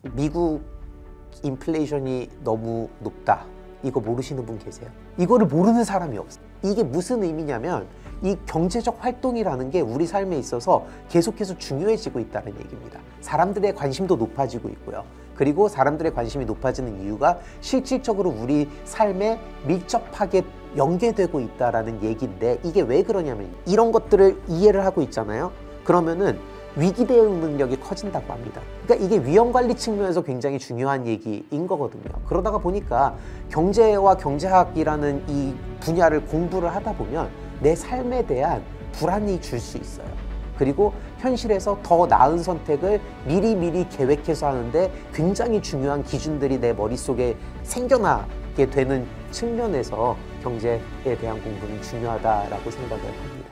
미국 인플레이션이 너무 높다. 이거 모르시는 분 계세요? 이거를 모르는 사람이 없어요. 이게 무슨 의미냐면 이 경제적 활동이라는 게 우리 삶에 있어서 계속해서 중요해지고 있다는 얘기입니다. 사람들의 관심도 높아지고 있고요. 그리고 사람들의 관심이 높아지는 이유가 실질적으로 우리 삶에 밀접하게 연계되고 있다는 얘기인데, 이게 왜 그러냐면 이런 것들을 이해를 하고 있잖아요. 그러면은 위기 대응 능력이 커진다고 합니다. 그러니까 이게 위험관리 측면에서 굉장히 중요한 얘기인 거거든요. 그러다가 보니까 경제와 경제학이라는 이 분야를 공부를 하다 보면 내 삶에 대한 불안이 줄 수 있어요. 그리고 현실에서 더 나은 선택을 미리미리 계획해서 하는데 굉장히 중요한 기준들이 내 머릿속에 생겨나게 되는 측면에서 경제에 대한 공부는 중요하다라고 생각을 합니다.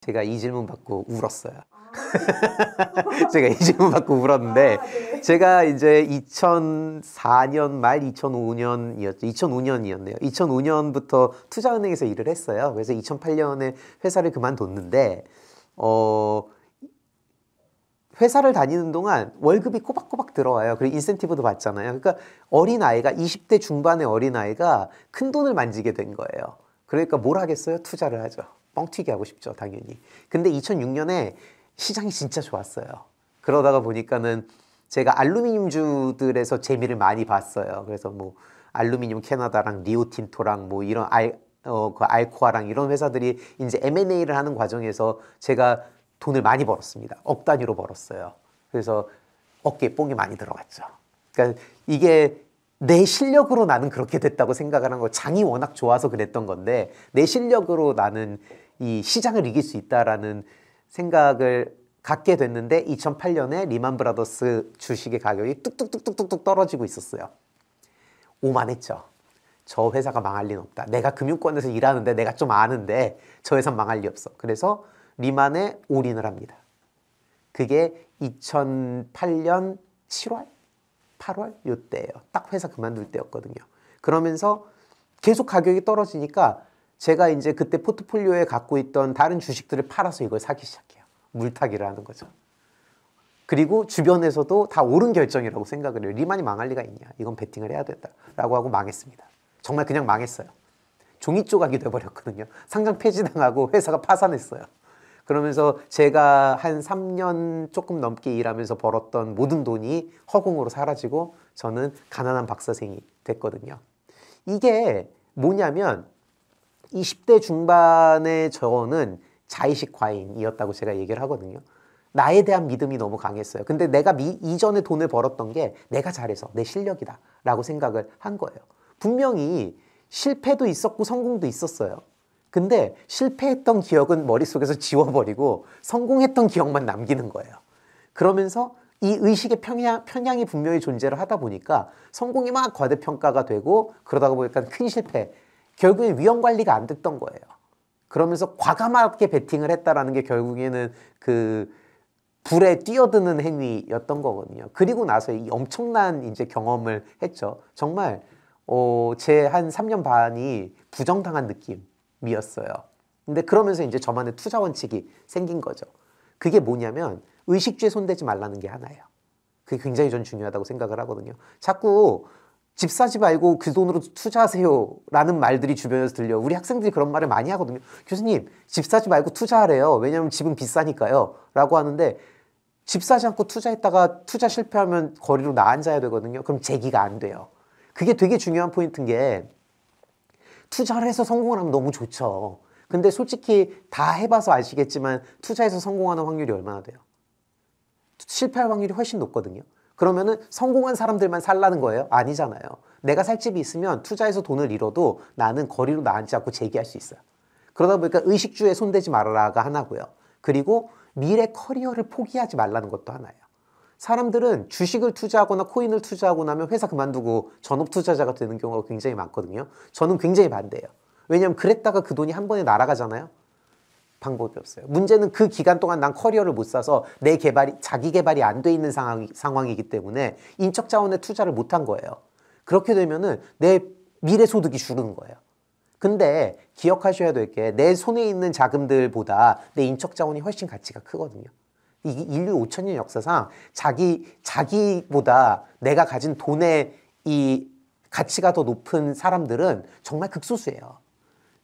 제가 이 질문 받고 울었어요. 제가 이 질문 받고 울었는데, 네. 제가 이제 2004년 말 2005년이었죠. 2005년이었네요. 2005년부터 투자은행에서 일을 했어요. 그래서 2008년에 회사를 그만뒀는데, 회사를 다니는 동안 월급이 꼬박꼬박 들어와요. 그리고 인센티브도 받잖아요. 그러니까 어린아이가, 20대 중반의 어린아이가 큰 돈을 만지게 된 거예요. 그러니까 뭘 하겠어요? 투자를 하죠. 뻥튀기 하고 싶죠, 당연히. 근데 2006년에 시장이 진짜 좋았어요. 그러다가 보니까는 제가 알루미늄주들에서 재미를 많이 봤어요. 그래서 뭐 알루미늄 캐나다랑 리오틴토랑 뭐 이런 그 알코아랑 이런 회사들이 이제 M&A를 하는 과정에서 제가 돈을 많이 벌었습니다. 억 단위로 벌었어요. 그래서 어깨에 뽕이 많이 들어갔죠. 그러니까 이게 내 실력으로 나는 그렇게 됐다고 생각을 한 거, 장이 워낙 좋아서 그랬던 건데 내 실력으로 나는 이 시장을 이길 수 있다라는 생각을 갖게 됐는데, 2008년에 리만 브라더스 주식의 가격이 뚝뚝뚝뚝뚝 떨어지고 있었어요. 오만했죠. 저 회사가 망할 리는 없다. 내가 금융권에서 일하는데, 내가 좀 아는데 저 회사 망할 리 없어. 그래서 리만에 올인을 합니다. 그게 2008년 7월? 8월? 요때예요. 딱 회사 그만둘 때였거든요. 그러면서 계속 가격이 떨어지니까 제가 이제 그때 포트폴리오에 갖고 있던 다른 주식들을 팔아서 이걸 사기 시작해요. 물타기를 하는 거죠. 그리고 주변에서도 다 옳은 결정이라고 생각을 해요. 리만이 망할 리가 있냐. 이건 베팅을 해야 된다라고 하고 망했습니다. 정말 그냥 망했어요. 종이 조각이 돼버렸거든요. 상장 폐지당하고 회사가 파산했어요. 그러면서 제가 한 3년 조금 넘게 일하면서 벌었던 모든 돈이 허공으로 사라지고 저는 가난한 박사생이 됐거든요. 이게 뭐냐면 20대 중반의 저는 자의식 과잉이었다고 제가 얘기를 하거든요. 나에 대한 믿음이 너무 강했어요. 근데 내가 이전에 돈을 벌었던 게 내가 잘해서 내 실력이다 라고 생각을 한 거예요. 분명히 실패도 있었고 성공도 있었어요. 근데 실패했던 기억은 머릿속에서 지워버리고 성공했던 기억만 남기는 거예요. 그러면서 이 의식의 편향이 분명히 존재를 하다 보니까 성공이 막 과대평가가 되고, 그러다가 보니까 큰 실패, 결국엔 위험관리가 안 됐던 거예요. 그러면서 과감하게 베팅을 했다라는 게 결국에는 그 불에 뛰어드는 행위였던 거거든요. 그리고 나서 이 엄청난 이제 경험을 했죠. 정말 제 한 3년 반이 부정당한 느낌이었어요. 근데 그러면서 이제 저만의 투자 원칙이 생긴 거죠. 그게 뭐냐면 의식주에 손대지 말라는 게 하나예요. 그게 굉장히 전 중요하다고 생각을 하거든요. 자꾸 집 사지 말고 그 돈으로 투자하세요 라는 말들이 주변에서 들려요. 우리 학생들이 그런 말을 많이 하거든요. 교수님, 집 사지 말고 투자하래요. 왜냐하면 집은 비싸니까요 라고 하는데, 집 사지 않고 투자했다가 투자 실패하면 거리로 나앉아야 되거든요. 그럼 재기가 안 돼요. 그게 되게 중요한 포인트인 게, 투자를 해서 성공을 하면 너무 좋죠. 근데 솔직히 다 해봐서 아시겠지만 투자해서 성공하는 확률이 얼마나 돼요? 실패할 확률이 훨씬 높거든요. 그러면은 성공한 사람들만 살라는 거예요? 아니잖아요. 내가 살 집이 있으면 투자해서 돈을 잃어도 나는 거리로 나앉지 않고 재기할 수 있어요. 그러다 보니까 의식주에 손대지 말아라가 하나고요. 그리고 미래 커리어를 포기하지 말라는 것도 하나예요. 사람들은 주식을 투자하거나 코인을 투자하고 나면 회사 그만두고 전업 투자자가 되는 경우가 굉장히 많거든요. 저는 굉장히 반대예요. 왜냐하면 그랬다가 그 돈이 한 번에 날아가잖아요. 방법이 없어요. 문제는 그 기간 동안 난 커리어를 못 쌓아서 내 개발이, 자기 개발이 안 돼 있는 상황이기 때문에 인적 자원에 투자를 못 한 거예요. 그렇게 되면은 내 미래 소득이 줄는 거예요. 근데 기억하셔야 될 게, 내 손에 있는 자금들보다 내 인적 자원이 훨씬 가치가 크거든요. 이 인류 5천년 역사상 자기보다 내가 가진 돈의 이 가치가 더 높은 사람들은 정말 극소수예요.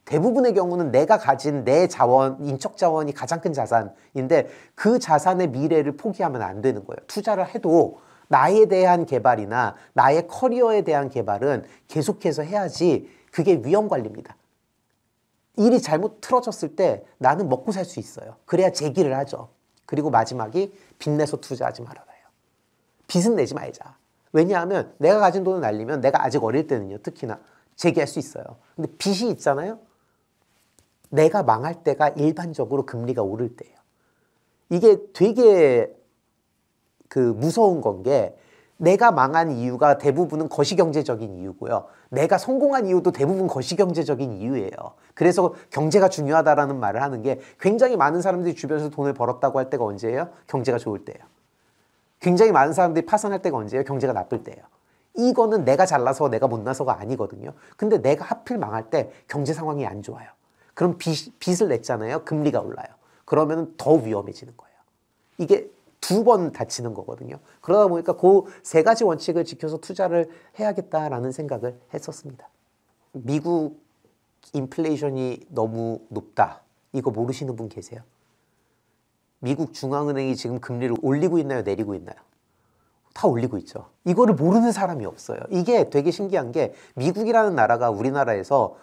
대부분의 경우는 내가 가진 내 자원, 인적 자원이 가장 큰 자산인데 그 자산의 미래를 포기하면 안 되는 거예요. 투자를 해도 나에 대한 개발이나 나의 커리어에 대한 개발은 계속해서 해야지 그게 위험 관리입니다. 일이 잘못 틀어졌을 때 나는 먹고 살 수 있어요. 그래야 재기를 하죠. 그리고 마지막이 빚내서 투자하지 말아요. 빚은 내지 말자. 왜냐하면 내가 가진 돈을 날리면 내가 아직 어릴 때는요. 특히나 재기할 수 있어요. 근데 빚이 있잖아요. 내가 망할 때가 일반적으로 금리가 오를 때예요. 이게 되게 무서운 건 게 내가 망한 이유가 대부분은 거시경제적인 이유고요. 내가 성공한 이유도 대부분 거시경제적인 이유예요. 그래서 경제가 중요하다라는 말을 하는 게 굉장히 많은 사람들이 주변에서 돈을 벌었다고 할 때가 언제예요? 경제가 좋을 때예요. 굉장히 많은 사람들이 파산할 때가 언제예요? 경제가 나쁠 때예요. 이거는 내가 잘나서 내가 못나서가 아니거든요. 근데 내가 하필 망할 때 경제 상황이 안 좋아요. 그럼 빚을 냈잖아요. 금리가 올라요. 그러면 더 위험해지는 거예요. 이게 2번 다치는 거거든요. 그러다 보니까 그 3가지 원칙을 지켜서 투자를 해야겠다라는 생각을 했었습니다. 미국 인플레이션이 너무 높다. 이거 모르시는 분 계세요? 미국 중앙은행이 지금 금리를 올리고 있나요? 내리고 있나요? 다 올리고 있죠. 이거를 모르는 사람이 없어요. 이게 되게 신기한 게 미국이라는 나라가 우리나라에서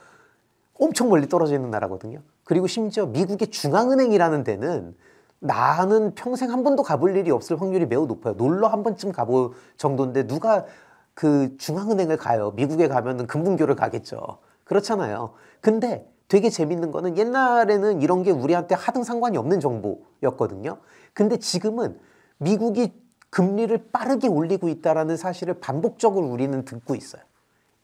엄청 멀리 떨어져 있는 나라거든요. 그리고 심지어 미국의 중앙은행이라는 데는 나는 평생 한 번도 가볼 일이 없을 확률이 매우 높아요. 놀러 한 번쯤 가볼 정도인데 누가 그 중앙은행을 가요? 미국에 가면은 금분교를 가겠죠. 그렇잖아요. 근데 되게 재밌는 거는 옛날에는 이런 게 우리한테 하등 상관이 없는 정보였거든요. 근데 지금은 미국이 금리를 빠르게 올리고 있다는 사실을 반복적으로 우리는 듣고 있어요.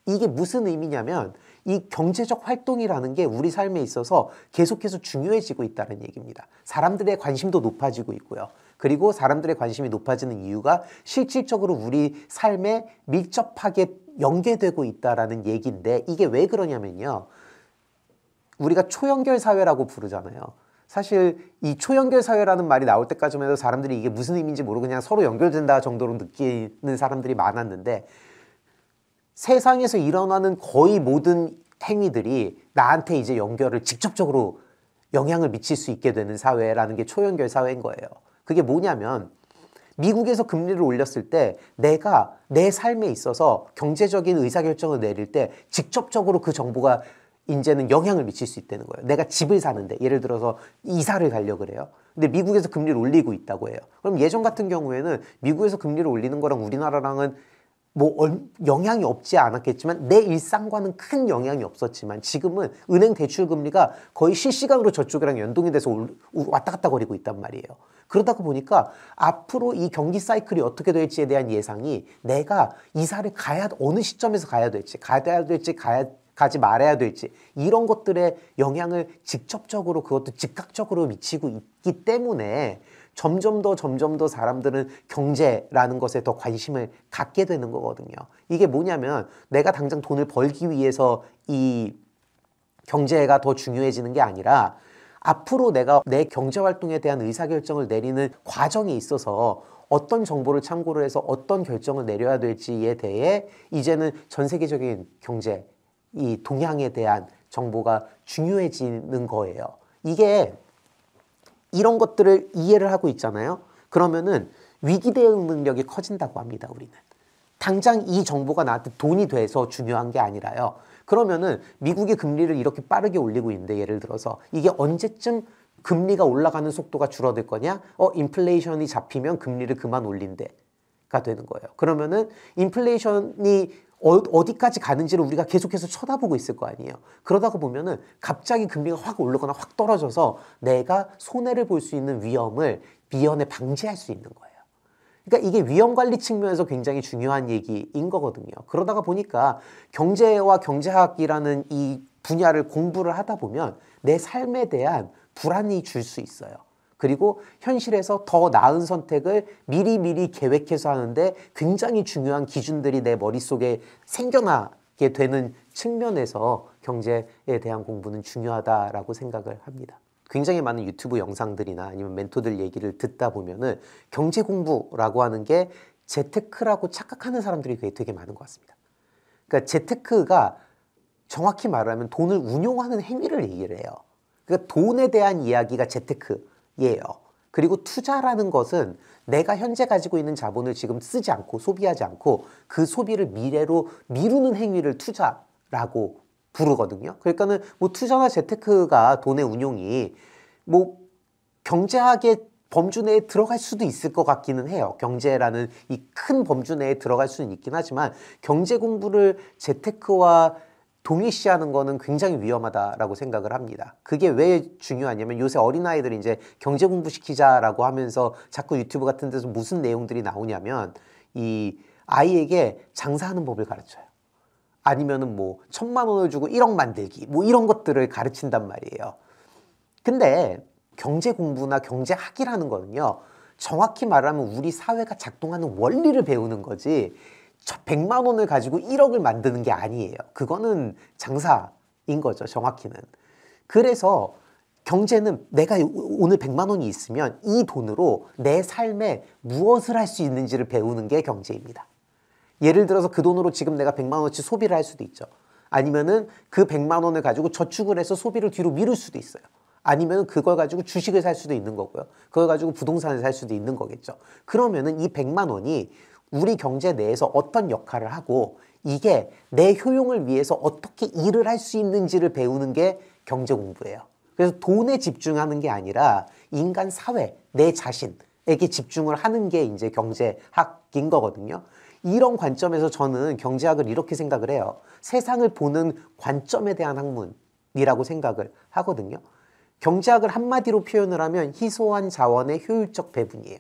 이게 무슨 의미냐면 이 경제적 활동이라는 게 우리 삶에 있어서 계속해서 중요해지고 있다는 얘기입니다. 사람들의 관심도 높아지고 있고요. 그리고 사람들의 관심이 높아지는 이유가 실질적으로 우리 삶에 밀접하게 연계되고 있다는 얘기인데 이게 왜 그러냐면요. 우리가 초연결 사회라고 부르잖아요. 사실 이 초연결 사회라는 말이 나올 때까지만 해도 사람들이 이게 무슨 의미인지 모르고 그냥 서로 연결된다 정도로 느끼는 사람들이 많았는데 세상에서 일어나는 거의 모든 행위들이 나한테 이제 연결을 직접적으로 영향을 미칠 수 있게 되는 사회라는 게 초연결 사회인 거예요. 그게 뭐냐면 미국에서 금리를 올렸을 때 내가 내 삶에 있어서 경제적인 의사결정을 내릴 때 직접적으로 그 정보가 이제는 영향을 미칠 수 있다는 거예요. 내가 집을 사는데 예를 들어서 이사를 가려고 그래요. 근데 미국에서 금리를 올리고 있다고 해요. 그럼 예전 같은 경우에는 미국에서 금리를 올리는 거랑 우리나라랑은 영향이 없지 않았겠지만 내 일상과는 큰 영향이 없었지만 지금은 은행 대출 금리가 거의 실시간으로 저쪽이랑 연동이 돼서 왔다 갔다 거리고 있단 말이에요. 그러다가 보니까 앞으로 이 경기 사이클이 어떻게 될지에 대한 예상이 내가 이사를 어느 시점에서 가야 될지 가지 말아야 될지 이런 것들의 영향을 직접적으로 그것도 즉각적으로 미치고 있기 때문에 점점 더 사람들은 경제라는 것에 더 관심을 갖게 되는 거거든요. 이게 뭐냐면 내가 당장 돈을 벌기 위해서 이 경제가 더 중요해지는 게 아니라 앞으로 내가 내 경제활동에 대한 의사결정을 내리는 과정에 있어서 어떤 정보를 참고를 해서 어떤 결정을 내려야 될지에 대해 이제는 전 세계적인 경제 이 동향에 대한 정보가 중요해지는 거예요. 이게 이런 것들을 이해를 하고 있잖아요. 그러면은 위기 대응 능력이 커진다고 합니다. 우리는. 당장 이 정보가 나한테 돈이 돼서 중요한 게 아니라요. 그러면은 미국이 금리를 이렇게 빠르게 올리고 있는데 예를 들어서 이게 언제쯤 금리가 올라가는 속도가 줄어들 거냐? 인플레이션이 잡히면 금리를 그만 올린대가 되는 거예요. 그러면은 인플레이션이 어디까지 가는지를 우리가 계속해서 쳐다보고 있을 거 아니에요. 그러다가 보면은 갑자기 금리가 확 오르거나 확 떨어져서 내가 손해를 볼 수 있는 위험을 미연에 방지할 수 있는 거예요. 그러니까 이게 위험 관리 측면에서 굉장히 중요한 얘기인 거거든요. 그러다가 보니까 경제와 경제학이라는 이 분야를 공부를 하다 보면 내 삶에 대한 불안이 줄 수 있어요. 그리고 현실에서 더 나은 선택을 미리 계획해서 하는데 굉장히 중요한 기준들이 내 머릿속에 생겨나게 되는 측면에서 경제에 대한 공부는 중요하다라고 생각을 합니다. 굉장히 많은 유튜브 영상들이나 아니면 멘토들 얘기를 듣다 보면은 경제 공부라고 하는 게 재테크라고 착각하는 사람들이 되게 많은 것 같습니다. 그러니까 재테크가 정확히 말하면 돈을 운용하는 행위를 얘기를 해요. 그러니까 돈에 대한 이야기가 재테크예요. 그리고 투자라는 것은 내가 현재 가지고 있는 자본을 지금 쓰지 않고 소비하지 않고 그 소비를 미래로 미루는 행위를 투자라고 부르거든요. 그러니까는 뭐 투자나 재테크가 돈의 운용이 뭐 경제학의 범주 내에 들어갈 수도 있을 것 같기는 해요. 경제라는 이 큰 범주 내에 들어갈 수는 있긴 하지만 경제 공부를 재테크와 동일시하는 거는 굉장히 위험하다라고 생각을 합니다. 그게 왜 중요하냐면 요새 어린아이들이 이제 경제 공부 시키자라고 하면서 자꾸 유튜브 같은 데서 무슨 내용들이 나오냐면 이 아이에게 장사하는 법을 가르쳐요. 아니면은 뭐 1,000만 원을 주고 1억 만들기 뭐 이런 것들을 가르친단 말이에요. 근데 경제 공부나 경제학이라는 거는요, 정확히 말하면 우리 사회가 작동하는 원리를 배우는 거지 100만 원을 가지고 1억을 만드는 게 아니에요. 그거는 장사인 거죠, 정확히는. 그래서 경제는 내가 오늘 100만 원이 있으면 이 돈으로 내 삶에 무엇을 할 수 있는지를 배우는 게 경제입니다. 예를 들어서 그 돈으로 지금 내가 100만 원어치 소비를 할 수도 있죠. 아니면은 그 100만 원을 가지고 저축을 해서 소비를 뒤로 미룰 수도 있어요. 아니면 그걸 가지고 주식을 살 수도 있는 거고요. 그걸 가지고 부동산을 살 수도 있는 거겠죠. 그러면은 이 100만 원이 우리 경제 내에서 어떤 역할을 하고 이게 내 효용을 위해서 어떻게 일을 할 수 있는지를 배우는 게 경제 공부예요. 그래서 돈에 집중하는 게 아니라 인간 사회, 내 자신에게 집중을 하는 게 이제 경제학인 거거든요. 이런 관점에서 저는 경제학을 이렇게 생각을 해요. 세상을 보는 관점에 대한 학문이라고 생각을 하거든요. 경제학을 한마디로 표현을 하면 희소한 자원의 효율적 배분이에요.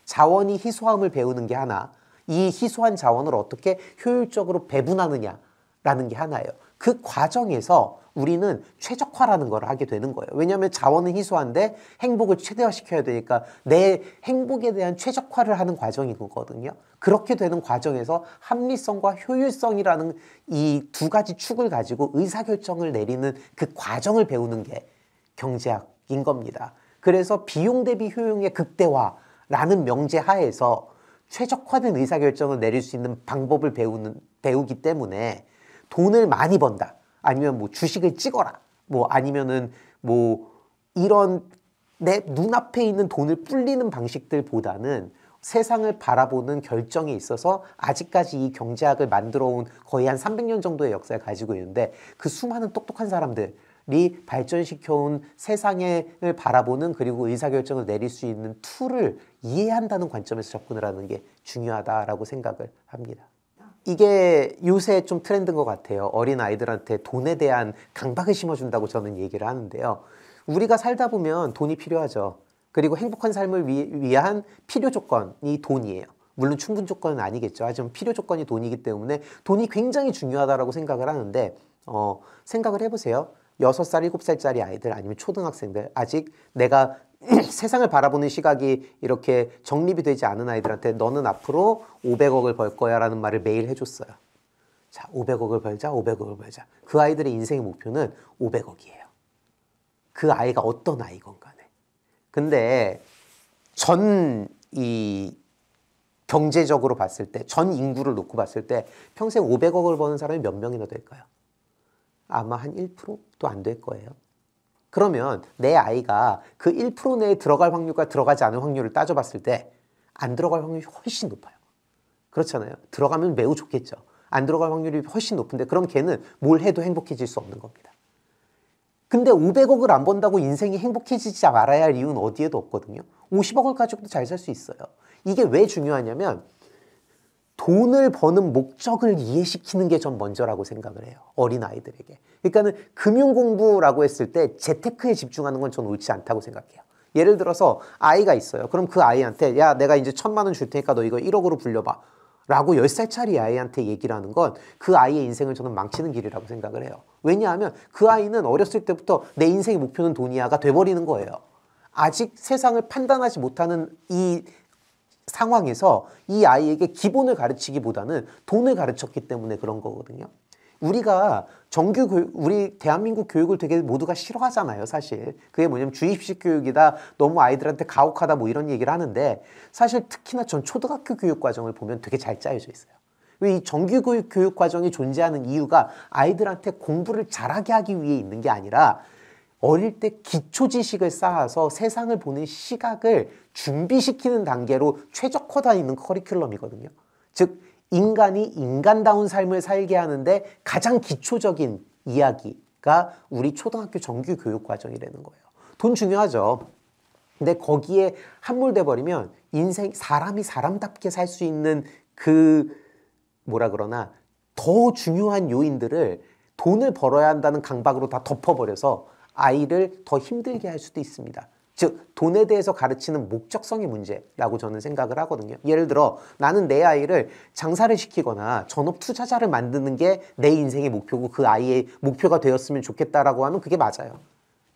자원이 희소함을 배우는 게 하나, 이 희소한 자원을 어떻게 효율적으로 배분하느냐라는 게 하나예요. 그 과정에서 우리는 최적화라는 걸 하게 되는 거예요. 왜냐하면 자원은 희소한데 행복을 최대화시켜야 되니까 내 행복에 대한 최적화를 하는 과정인 거거든요. 그렇게 되는 과정에서 합리성과 효율성이라는 이 두 가지 축을 가지고 의사결정을 내리는 그 과정을 배우는 게 경제학인 겁니다. 그래서 비용 대비 효용의 극대화라는 명제 하에서 최적화된 의사결정을 내릴 수 있는 방법을 배우기 때문에 돈을 많이 번다. 아니면 뭐 주식을 찍어라. 뭐 아니면은 뭐 이런 내 눈앞에 있는 돈을 불리는 방식들보다는 세상을 바라보는 결정에 있어서 아직까지 이 경제학을 만들어 온 거의 한 300년 정도의 역사를 가지고 있는데 그 수많은 똑똑한 사람들이 발전시켜온 세상을 바라보는 그리고 의사결정을 내릴 수 있는 툴을 이해한다는 관점에서 접근을 하는 게 중요하다라고 생각을 합니다. 이게 요새 좀 트렌드인 것 같아요. 어린 아이들한테 돈에 대한 강박을 심어준다고 저는 얘기를 하는데요. 우리가 살다 보면 돈이 필요하죠. 그리고 행복한 삶을 위한 필요 조건이 돈이에요. 물론 충분 조건은 아니겠죠. 하지만 필요 조건이 돈이기 때문에 돈이 굉장히 중요하다고 생각을 하는데 생각을 해보세요. 6살, 7살짜리 아이들 아니면 초등학생들 아직 내가 세상을 바라보는 시각이 이렇게 정립이 되지 않은 아이들한테 너는 앞으로 500억을 벌 거야 라는 말을 매일 해줬어요. 자, 500억을 벌자, 500억을 벌자. 그 아이들의 인생의 목표는 500억이에요. 그 아이가 어떤 아이건 간에. 근데 경제적으로 봤을 때, 전 인구를 놓고 봤을 때 평생 500억을 버는 사람이 몇 명이나 될까요? 아마 한 1%도 안 될 거예요. 그러면 내 아이가 그 1% 내에 들어갈 확률과 들어가지 않을 확률을 따져봤을 때 안 들어갈 확률이 훨씬 높아요. 그렇잖아요. 들어가면 매우 좋겠죠. 안 들어갈 확률이 훨씬 높은데 그럼 걔는 뭘 해도 행복해질 수 없는 겁니다. 근데 500억을 안 번다고 인생이 행복해지지 말아야 할 이유는 어디에도 없거든요. 50억을 가지고도 잘 살 수 있어요. 이게 왜 중요하냐면 돈을 버는 목적을 이해시키는 게 전 먼저라고 생각을 해요. 어린아이들에게. 그러니까는 금융공부라고 했을 때 재테크에 집중하는 건 전 옳지 않다고 생각해요. 예를 들어서 아이가 있어요. 그럼 그 아이한테 야 내가 이제 1,000만 원 줄 테니까 너 이거 1억으로 불려봐 라고 10살짜리 아이한테 얘기를 하는 건 그 아이의 인생을 저는 망치는 길이라고 생각을 해요. 왜냐하면 그 아이는 어렸을 때부터 내 인생의 목표는 돈이야가 돼버리는 거예요. 아직 세상을 판단하지 못하는 이 상황에서 이 아이에게 기본을 가르치기보다는 돈을 가르쳤기 때문에 그런 거거든요. 우리가 정규 교육, 우리 대한민국 교육을 되게 모두가 싫어하잖아요, 사실. 그게 뭐냐면 주입식 교육이다, 너무 아이들한테 가혹하다 뭐 이런 얘기를 하는데 사실 특히나 전 초등학교 교육 과정을 보면 되게 잘 짜여져 있어요. 이 정규 교육 과정이 존재하는 이유가 아이들한테 공부를 잘하게 하기 위해 있는 게 아니라 어릴 때 기초 지식을 쌓아서 세상을 보는 시각을 준비시키는 단계로 최적화되어 있는 커리큘럼이거든요. 즉 인간이 인간다운 삶을 살게 하는데 가장 기초적인 이야기가 우리 초등학교 정규 교육 과정이라는 거예요. 돈 중요하죠. 근데 거기에 함몰돼 버리면 인생, 사람이 사람답게 살 수 있는 그 뭐라 그러나 더 중요한 요인들을 돈을 벌어야 한다는 강박으로 다 덮어버려서 아이를 더 힘들게 할 수도 있습니다. 즉 돈에 대해서 가르치는 목적성의 문제라고 저는 생각을 하거든요. 예를 들어 나는 내 아이를 장사를 시키거나 전업 투자자를 만드는 게 내 인생의 목표고 그 아이의 목표가 되었으면 좋겠다라고 하면 그게 맞아요.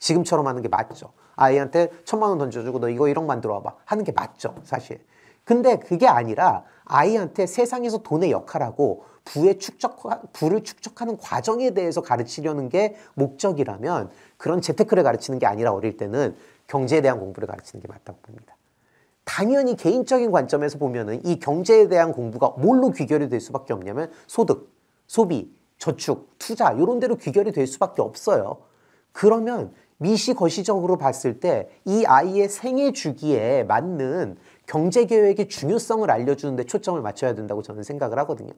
지금처럼 하는 게 맞죠. 아이한테 1,000만 원 던져주고 너 이거 1억 만들어 와봐 하는 게 맞죠, 사실. 근데 그게 아니라 아이한테 세상에서 돈의 역할하고 부를 축적하는 과정에 대해서 가르치려는 게 목적이라면 그런 재테크를 가르치는 게 아니라 어릴 때는 경제에 대한 공부를 가르치는 게 맞다고 봅니다. 당연히 개인적인 관점에서 보면은 이 경제에 대한 공부가 뭘로 귀결이 될 수밖에 없냐면 소득, 소비, 저축, 투자 이런 데로 귀결이 될 수밖에 없어요. 그러면 미시거시적으로 봤을 때 이 아이의 생애 주기에 맞는 경제 계획의 중요성을 알려주는 데 초점을 맞춰야 된다고 저는 생각을 하거든요.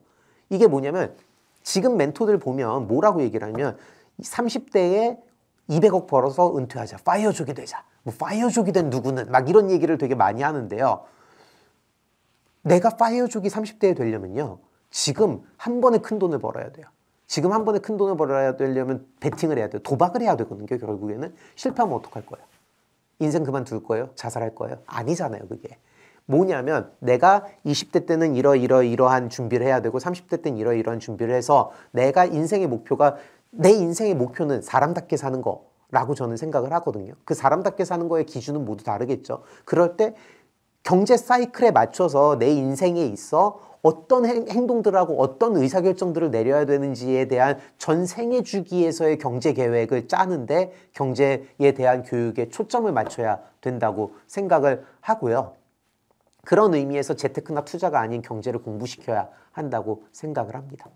이게 뭐냐면 지금 멘토들 보면 뭐라고 얘기를 하면 30대에 200억 벌어서 은퇴하자. 파이어족이 되자. 뭐 파이어족이 된 누구는 막 이런 얘기를 되게 많이 하는데요. 내가 파이어족이 30대에 되려면요. 지금 한 번에 큰 돈을 벌어야 돼요. 지금 한 번에 큰 돈을 벌어야 되려면 베팅을 해야 돼요. 도박을 해야 되거든요. 결국에는. 실패하면 어떡할 거예요? 인생 그만둘 거예요? 자살할 거예요? 아니잖아요, 그게. 뭐냐면 내가 20대 때는 이러한 준비를 해야 되고 30대 때는 이러한 준비를 해서 내가 인생의 목표가 내 인생의 목표는 사람답게 사는 거라고 저는 생각을 하거든요. 그 사람답게 사는 거의 기준은 모두 다르겠죠. 그럴 때 경제 사이클에 맞춰서 내 인생에 있어 어떤 행동들하고 어떤 의사결정들을 내려야 되는지에 대한 전 생애 주기에서의 경제 계획을 짜는데 경제에 대한 교육에 초점을 맞춰야 된다고 생각을 하고요. 그런 의미에서 재테크나 투자가 아닌 경제를 공부시켜야 한다고 생각을 합니다.